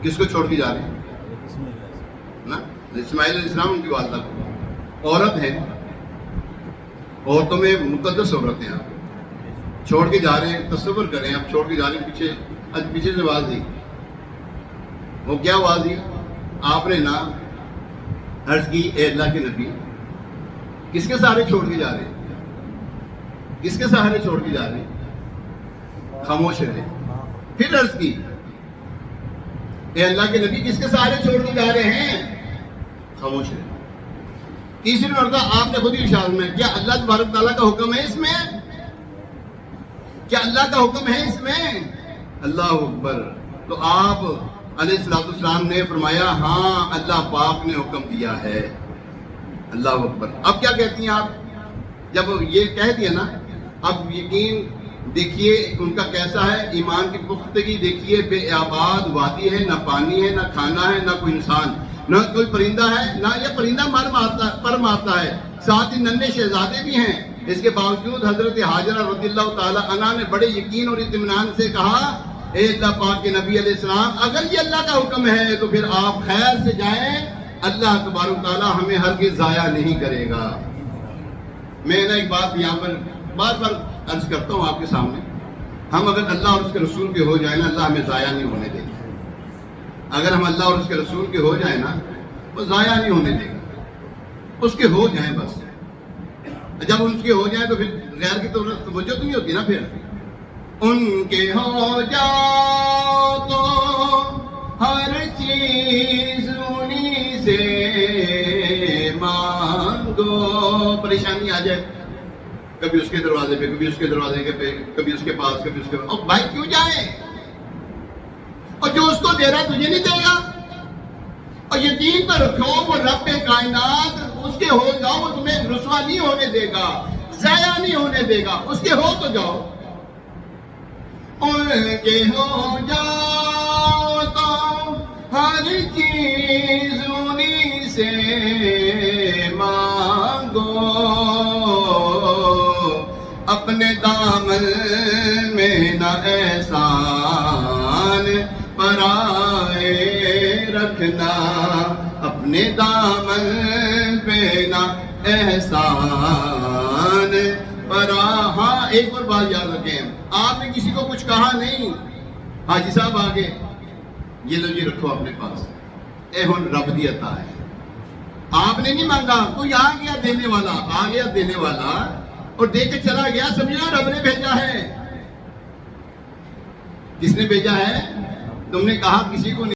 کس کو چھوڑ کے جا رہے ہیں نا؟ اسماعیل علیہ السلام ان کی والدہ کو، عورت ہے، عورتوں میں مقدس عورت ہیں، آپ چھوڑ کے جا رہے ہیں. تصور کریں آپ چھوڑ کے جا رہے ہیں، پیچھے سے آواز دی. وہ کیا آواز دی؟ آپ نے نا عرض کی اے اللہ کے نبی کس کے سہارے چھوڑ کے جا رہے ہیں؟ کس کے سہارے چھوڑ کے جا رہے ہیں؟ خاموش رہے. پھر عرض کی اے اللہ کے نبی کس کے سہارے چھوڑ کے جا رہے ہیں؟ خاموش رہے. تیسری مرتبہ آپ نے خود ہی ارشاد میں، کیا اللہ تبارک تعالیٰ کا حکم ہے اس میں؟ کیا اللہ کا حکم ہے اس میں؟ اللہ اکبر. تو آپ علیہ السلام نے فرمایا ہاں اللہ پاک نے حکم دیا ہے. اللہ اکبر. اب کیا کہتی ہیں آپ؟ جب یہ کہہ دیا نا، اب یقین دیکھیے ان کا کیسا ہے، ایمان کی پختگی دیکھیے. بے آباد وادی ہے، نہ پانی ہے، نہ کھانا ہے، نہ کوئی انسان، نہ کوئی پرندہ ہے، نہ یہ پرندہ پر مارتا ہے. ساتھ ہی ننھے شہزادے بھی ہیں. اس کے باوجود حضرت حاجرہ رضی اللہ تعالی عنہا نے بڑے یقین اور اطمینان سے کہا اے اللہ پاک کے نبی علیہ السلام اگر یہ اللہ کا حکم ہے تو پھر آپ خیر سے جائیں، اللہ تبارک تعالیٰ ہمیں ہرگز ضائع نہیں کرے گا. میں نے ایک بات یہاں پر بار بار عرض کرتا ہوں آپ کے سامنے، ہم اگر اللہ اور اس کے رسول کے ہو جائیں نا، اللہ ہمیں ضائع نہیں ہونے دے گا. اگر ہم اللہ اور اس کے رسول کے ہو جائیں نا، وہ ضائع نہیں ہونے دے گا. اس کے ہو جائیں بس. جب ان کے ہو جائیں تو پھر غیر کی توجہ تو نہیں ہوتی نا. پھر ان کے ہو جاؤ تو ہر چیز انہی سے مانگو. پریشانی آ جائے کبھی اس کے دروازے پہ، کبھی اس کے دروازے پہ، کبھی اس کے پاس، کبھی اس کے پاس. بھائی کیوں جائیں؟ اور جو اس کو دے رہا ہے تجھے نہیں دے گا. اور یقین پر رکھو وہ رب کائنات، اس کے ہو جاؤ وہ تمہیں رسوا نہیں ہونے دے گا، ضائع نہیں ہونے دے گا. اس کے ہو تو جاؤ. ان کے ہو جاؤ تو ہر چیز انہی سے مانگو. اپنے دامن میں نہ احسان پرائے رکھنا، اپنے دامن پہ نہ احسان پرا. ہاں ایک اور بات یاد رکھیں، آپ نے کسی کو کچھ کہا نہیں، حاجی صاحب آگے یہ لو جی رکھو اپنے پاس، اے ہن رب دی عطا ہے. آپ نے نہیں مانگا، کوئی آ گیا دینے والا، آ گیا دینے والا اور دے کے چلا گیا، سمجھنا رب نے بھیجا ہے. کس نے بھیجا ہے؟ تم نے کہا کسی کو نہیں.